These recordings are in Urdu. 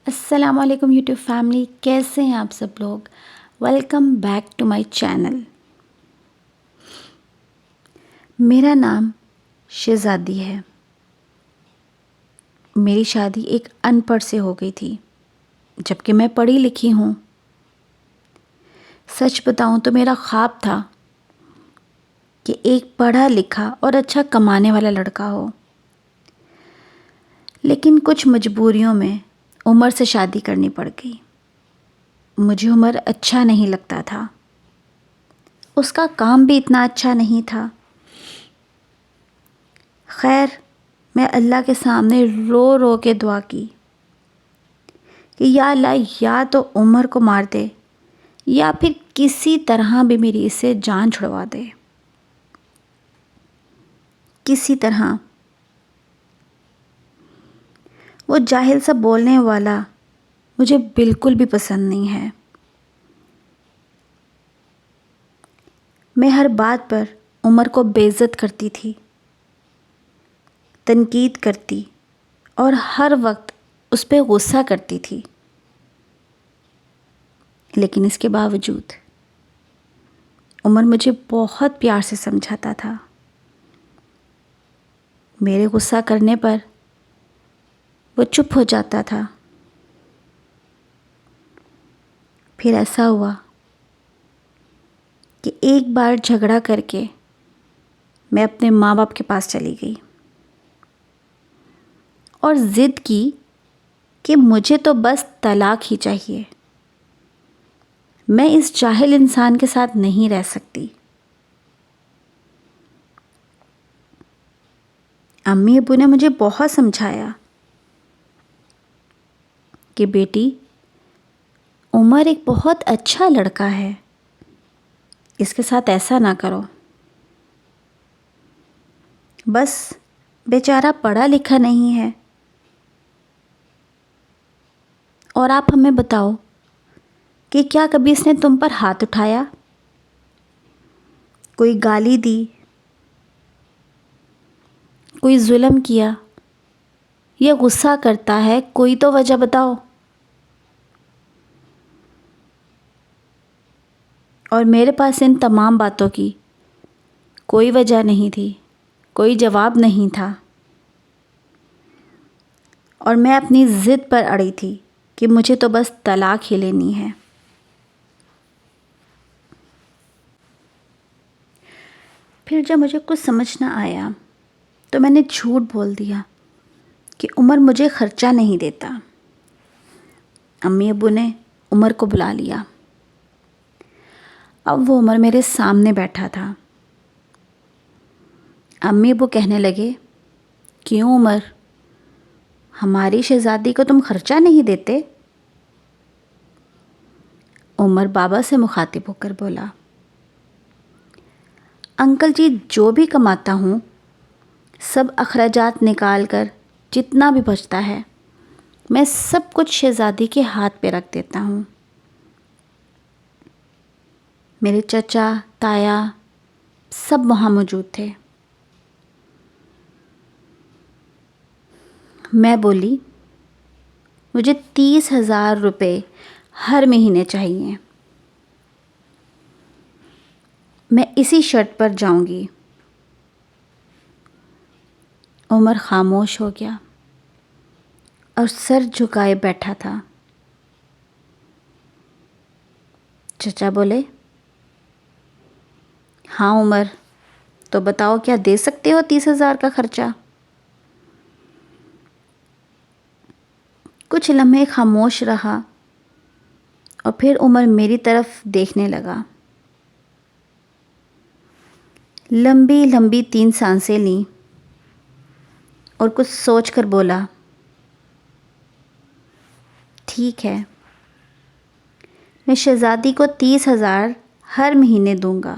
السلام علیکم یوٹیوب فیملی، کیسے ہیں آپ سب لوگ؟ Welcome back to my channel. میرا نام شہزادی ہے۔ میری شادی ایک ان پڑھ سے ہو گئی تھی، جبکہ میں پڑھی لکھی ہوں۔ سچ بتاؤں تو میرا خواب تھا کہ ایک پڑھا لکھا اور اچھا کمانے والا لڑکا ہو، لیکن کچھ مجبوریوں میں عمر سے شادی کرنی پڑ گئی۔ مجھے عمر اچھا نہیں لگتا تھا، اس کا کام بھی اتنا اچھا نہیں تھا۔ خیر، میں اللہ کے سامنے رو رو کے دعا کی کہ یا اللہ، یا تو عمر کو مار دے یا پھر کسی طرح بھی میری اس سے جان چھڑوا دے، کسی طرح۔ وہ جاہل سا بولنے والا مجھے بالکل بھی پسند نہیں ہے۔ میں ہر بات پر عمر کو بے عزت کرتی تھی، تنقید کرتی اور ہر وقت اس پہ غصہ کرتی تھی، لیکن اس کے باوجود عمر مجھے بہت پیار سے سمجھاتا تھا۔ میرے غصہ کرنے پر وہ چپ ہو جاتا تھا۔ پھر ایسا ہوا کہ ایک بار جھگڑا کر کے میں اپنے ماں باپ کے پاس چلی گئی اور ضد کی کہ مجھے تو بس طلاق ہی چاہیے، میں اس جاہل انسان کے ساتھ نہیں رہ سکتی۔ امی ابو نے مجھے بہت سمجھایا کہ بیٹی، عمر ایک بہت اچھا لڑکا ہے، اس کے ساتھ ایسا نہ کرو، بس بیچارہ پڑھا لکھا نہیں ہے۔ اور آپ ہمیں بتاؤ کہ کیا کبھی اس نے تم پر ہاتھ اٹھایا، کوئی گالی دی، کوئی ظلم کیا یا غصہ کرتا ہے؟ کوئی تو وجہ بتاؤ۔ اور میرے پاس ان تمام باتوں کی کوئی وجہ نہیں تھی، کوئی جواب نہیں تھا، اور میں اپنی ضد پر اڑی تھی کہ مجھے تو بس طلاق ہی لینی ہے۔ پھر جب مجھے کچھ سمجھ نہ آیا تو میں نے جھوٹ بول دیا کہ عمر مجھے خرچہ نہیں دیتا۔ امی ابو نے عمر کو بلا لیا۔ اب وہ عمر میرے سامنے بیٹھا تھا۔ امی ابو کہنے لگے، کیوں عمر، ہماری شہزادی کو تم خرچہ نہیں دیتے؟ عمر بابا سے مخاطب ہو کر بولا، انکل جی، جو بھی کماتا ہوں سب اخراجات نکال کر جتنا بھی بچتا ہے میں سب کچھ شہزادی کے ہاتھ پہ رکھ دیتا ہوں۔ میرے چچا تایا سب وہاں موجود تھے۔ میں بولی، مجھے 30,000 روپے ہر مہینے چاہیے، میں اسی شرط پر جاؤں گی۔ عمر خاموش ہو گیا اور سر جھکائے بیٹھا تھا۔ چچا بولے، ہاں عمر، تو بتاؤ کیا دے سکتے ہو 30,000 کا خرچہ؟ کچھ لمحے خاموش رہا اور پھر عمر میری طرف دیکھنے لگا۔ لمبی لمبی 3 سانسیں لیں اور کچھ سوچ کر بولا، ٹھیک ہے، میں شہزادی کو 30,000 ہر مہینے دوں گا۔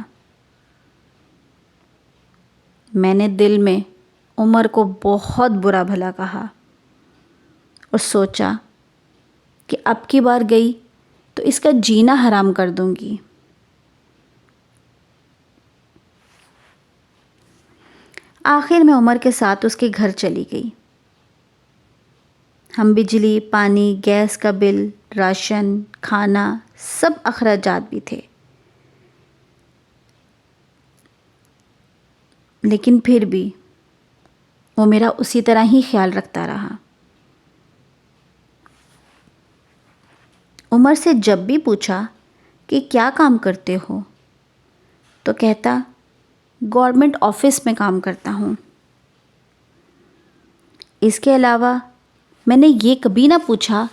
میں نے دل میں عمر کو بہت برا بھلا کہا اور سوچا کہ اب کی بار گئی تو اس کا جینا حرام کر دوں گی۔ آخر میں عمر کے ساتھ اس کے گھر چلی گئی۔ ہم بجلی، پانی، گیس کا بل، راشن، کھانا، سب اخراجات بھی تھے، لیکن پھر بھی وہ میرا اسی طرح ہی خیال رکھتا رہا۔ عمر سے جب بھی پوچھا کہ کیا کام کرتے ہو تو کہتا گورنمنٹ آفس میں کام کرتا ہوں۔ اس کے علاوہ میں نے یہ کبھی نہ پوچھا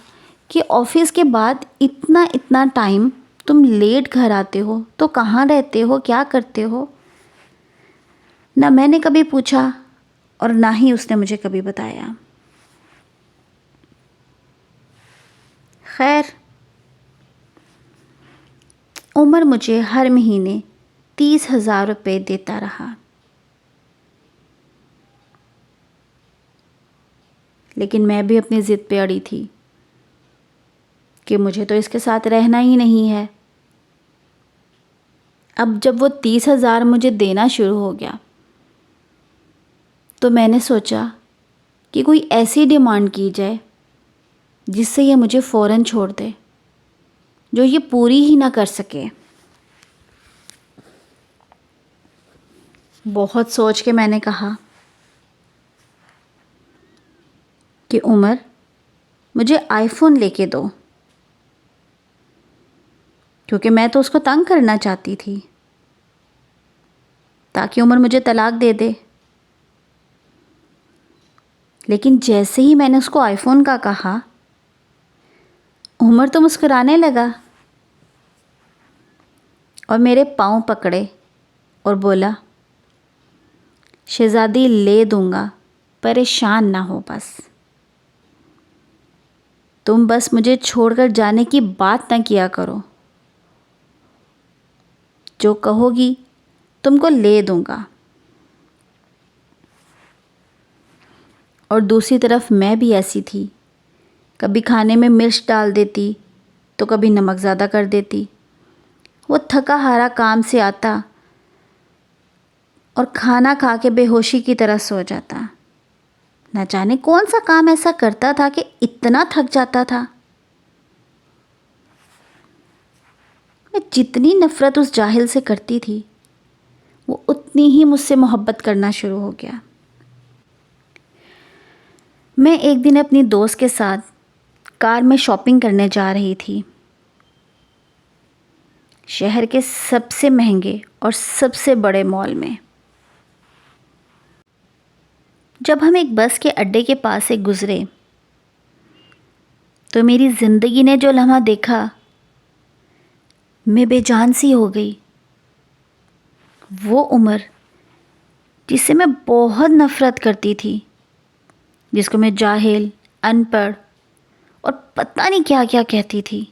کہ آفس کے بعد اتنا ٹائم تم لیٹ گھر آتے ہو تو کہاں رہتے ہو، کیا کرتے ہو۔ نہ میں نے کبھی پوچھا اور نہ ہی اس نے مجھے کبھی بتایا۔ خیر، عمر مجھے ہر مہینے 30,000 روپے دیتا رہا، لیکن میں بھی اپنی ضد پہ اڑی تھی کہ مجھے تو اس کے ساتھ رہنا ہی نہیں ہے۔ اب جب وہ 30,000 مجھے دینا شروع ہو گیا تو میں نے سوچا کہ کوئی ایسی ڈیمانڈ کی جائے جس سے یہ مجھے فوراً چھوڑ دے، جو یہ پوری ہی نہ کر سکے۔ بہت سوچ کے میں نے کہا کہ عمر، مجھے آئی فون لے کے دو، کیونکہ میں تو اس کو تنگ کرنا چاہتی تھی تاکہ عمر مجھے طلاق دے دے۔ لیکن جیسے ہی میں نے اس کو آئی فون کا کہا، عمر تو مسکرانے لگا اور میرے پاؤں پکڑے اور بولا، شہزادی لے دوں گا، پریشان نہ ہو، تم بس مجھے چھوڑ کر جانے کی بات نہ کیا کرو، جو کہو گی تم کو لے دوں گا۔ اور دوسری طرف میں بھی ایسی تھی، کبھی کھانے میں مرچ ڈال دیتی تو کبھی نمک زیادہ کر دیتی۔ وہ تھکا ہارا کام سے آتا اور کھانا کھا کے بے ہوشی کی طرح سو جاتا۔ نہ جانے کون سا کام ایسا کرتا تھا کہ اتنا تھک جاتا تھا۔ میں جتنی نفرت اس جاہل سے کرتی تھی، وہ اتنی ہی مجھ سے محبت کرنا شروع ہو گیا۔ میں ایک دن اپنی دوست کے ساتھ کار میں شاپنگ کرنے جا رہی تھی، شہر کے سب سے مہنگے اور سب سے بڑے مال میں۔ جب ہم ایک بس کے اڈے کے پاس سے گزرے تو میری زندگی نے جو لمحہ دیکھا، میں بے جان سی ہو گئی۔ وہ عمر جس سے میں بہت نفرت کرتی تھی، جس کو میں جاہل، ان پڑھ اور پتہ نہیں کیا کیا کہتی تھی،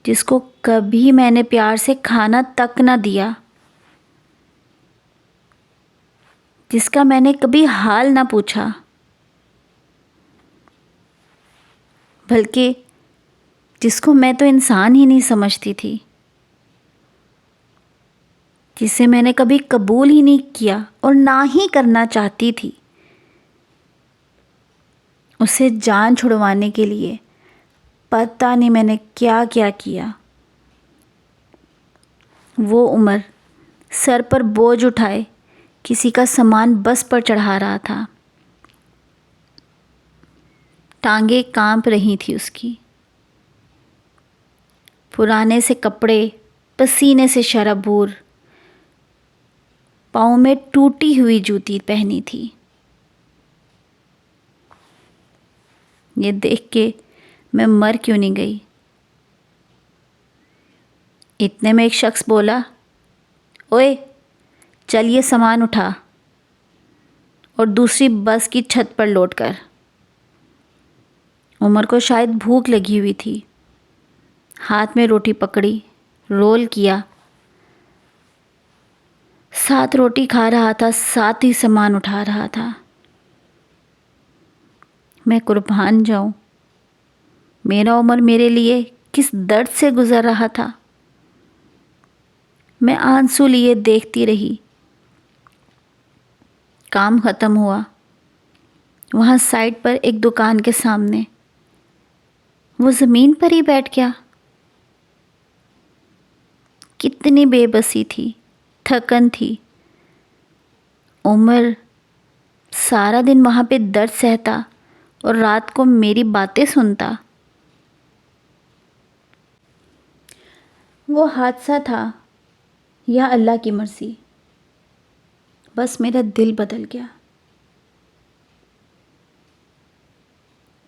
جس کو کبھی میں نے پیار سے کھانا تک نہ دیا، جس کا میں نے کبھی حال نہ پوچھا، بلکہ جس کو میں تو انسان ہی نہیں سمجھتی تھی، جسے میں نے کبھی قبول ہی نہیں کیا اور نہ ہی کرنا چاہتی تھی، اسے جان چھڑوانے کے لیے پتہ نہیں میں نے کیا کیا کیا۔ وہ عمر سر پر بوجھ اٹھائے کسی کا سامان بس پر چڑھا رہا تھا، ٹانگیں کانپ رہی تھی اس کی، پرانے سے کپڑے پسینے سے شرابور، پاؤں میں ٹوٹی ہوئی جوتی پہنی تھی۔ یہ دیکھ کے میں مر کیوں نہیں گئی۔ اتنے میں ایک شخص بولا، اوئے چل یہ سامان اٹھا اور دوسری بس کی چھت پر لوٹ کر۔ عمر کو شاید بھوک لگی ہوئی تھی، ہاتھ میں روٹی پکڑی، رول کیا، ساتھ روٹی کھا رہا تھا، ساتھ ہی سامان اٹھا رہا تھا۔ میں قربان جاؤں، میرا عمر میرے لیے کس درد سے گزر رہا تھا۔ میں آنسو لیے دیکھتی رہی۔ کام ختم ہوا، وہاں سائڈ پر ایک دکان کے سامنے وہ زمین پر ہی بیٹھ گیا۔ کتنی بے بسی تھی، تھکن تھی۔ عمر سارا دن وہاں پہ درد سہتا اور رات کو میری باتیں سنتا۔ وہ حادثہ تھا یا اللہ کی مرضی، بس میرا دل بدل گیا۔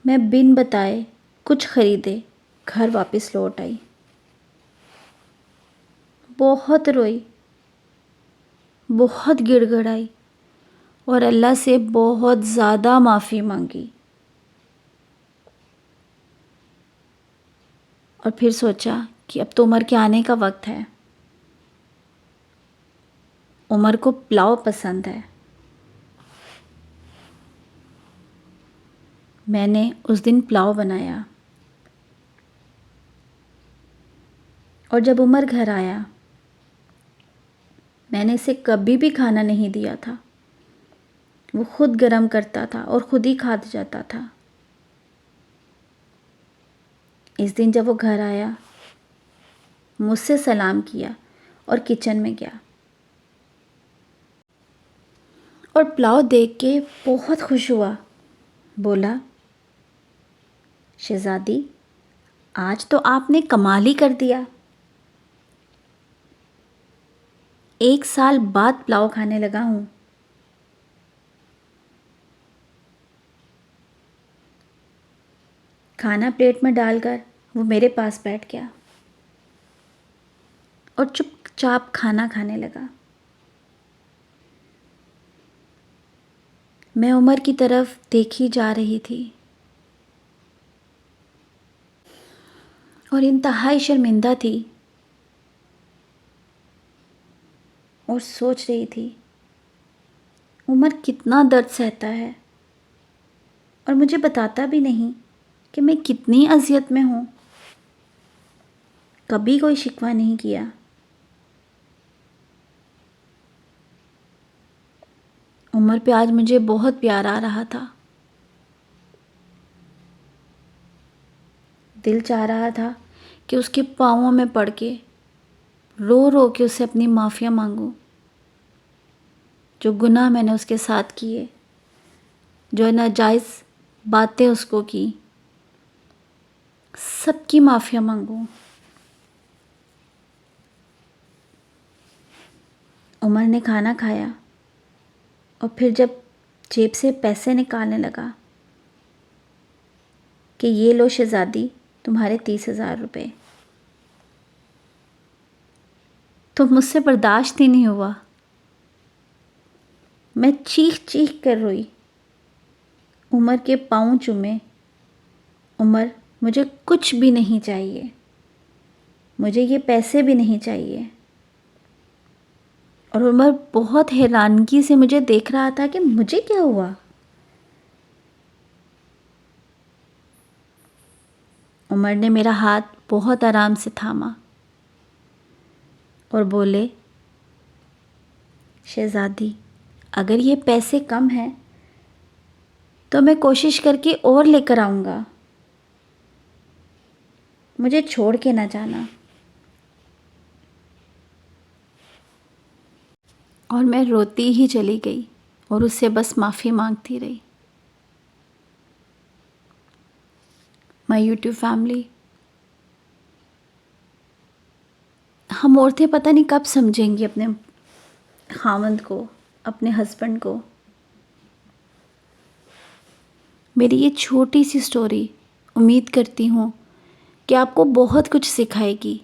میں بن بتائے کچھ خریدے گھر واپس لوٹ آئی۔ بہت روئی، بہت گڑ گڑائی اور اللہ سے بہت زیادہ معافی مانگی، اور پھر سوچا کہ اب تو عمر کے آنے کا وقت ہے۔ عمر کو پلاؤ پسند ہے۔ میں نے اس دن پلاؤ بنایا، اور جب عمر گھر آیا میں نے اسے کبھی بھی کھانا نہیں دیا تھا۔ وہ خود گرم کرتا تھا اور خود ہی کھا جاتا تھا۔ اس دن جب وہ گھر آیا، مجھ سے سلام کیا اور کچن میں گیا، اور پلاؤ دیکھ کے بہت خوش ہوا۔ بولا، شہزادی آج تو آپ نے کمال ہی کر دیا۔ 1 سال بعد پلاؤ کھانے لگا ہوں۔ کھانا پلیٹ میں ڈال کر وہ میرے پاس بیٹھ گیا اور چپ چاپ کھانا کھانے لگا۔ میں عمر کی طرف دیکھی جا رہی تھی اور انتہائی شرمندہ تھی، اور سوچ رہی تھی عمر کتنا درد سہتا ہے اور مجھے بتاتا بھی نہیں کہ میں کتنی اذیت میں ہوں۔ کبھی کوئی شکوہ نہیں کیا۔ عمر پہ آج مجھے بہت پیار آ رہا تھا۔ دل چاہ رہا تھا کہ اس کے پاؤں میں پڑ کے رو رو کے اسے اپنی معافیاں مانگوں۔ جو گناہ میں نے اس کے ساتھ کیے، جو ناجائز باتیں اس کو کی، سب کی معافیاں مانگوں۔ عمر نے کھانا کھایا اور پھر جب جیب سے پیسے نکالنے لگا کہ یہ لو شہزادی تمہارے 30,000 روپے، تو مجھ سے برداشت ہی نہیں ہوا۔ میں چیخ چیخ کر روئی، عمر کے پاؤں چومے۔ عمر مجھے کچھ بھی نہیں چاہیے، مجھے یہ پیسے بھی نہیں چاہیے۔ اور عمر بہت حیرانگی سے مجھے دیکھ رہا تھا کہ مجھے کیا ہوا۔ عمر نے میرا ہاتھ بہت آرام سے تھاما اور بولے، شہزادی اگر یہ پیسے کم ہیں تو میں کوشش کر کے اور لے کر آؤں گا، مجھے چھوڑ کے نہ جانا۔ اور میں روتی ہی چلی گئی اور اس سے بس معافی مانگتی رہی۔ مائی یوٹیوب فیملی، ہم عورتیں پتہ نہیں کب سمجھیں گی اپنے خاوند کو، اپنے ہسبینڈ کو۔ میری یہ چھوٹی سی سٹوری امید کرتی ہوں کہ آپ کو بہت کچھ سکھائے گی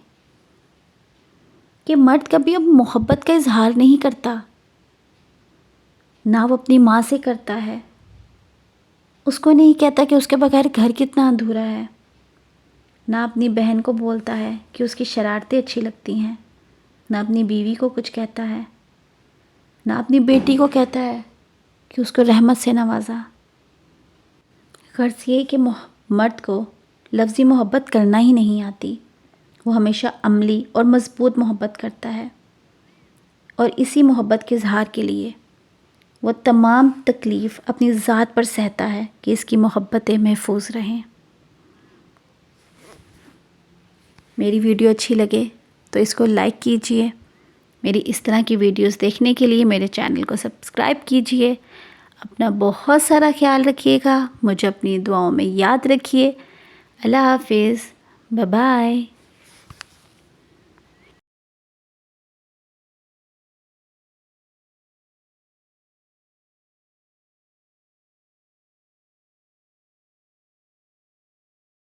کہ مرد کبھی اب محبت کا اظہار نہیں کرتا، نہ وہ اپنی ماں سے کرتا ہے۔ اس کو نہیں کہتا کہ اس کے بغیر گھر کتنا ادھورا ہے، نہ اپنی بہن کو بولتا ہے کہ اس کی شرارتیں اچھی لگتی ہیں، نہ اپنی بیوی کو کچھ کہتا ہے، نہ اپنی بیٹی کو کہتا ہے کہ اس کو رحمت سے نوازا۔ غرض یہ کہ مرد کو لفظی محبت کرنا ہی نہیں آتی، وہ ہمیشہ عملی اور مضبوط محبت کرتا ہے، اور اسی محبت کے اظہار کے لیے وہ تمام تکلیف اپنی ذات پر سہتا ہے کہ اس کی محبتیں محفوظ رہیں۔ میری ویڈیو اچھی لگے تو اس کو لائک کیجئے۔ میری اس طرح کی ویڈیوز دیکھنے کے لیے میرے چینل کو سبسکرائب کیجئے۔ اپنا بہت سارا خیال رکھیے گا، مجھے اپنی دعاؤں میں یاد رکھیے۔ اللہ حافظ، بائے بائے۔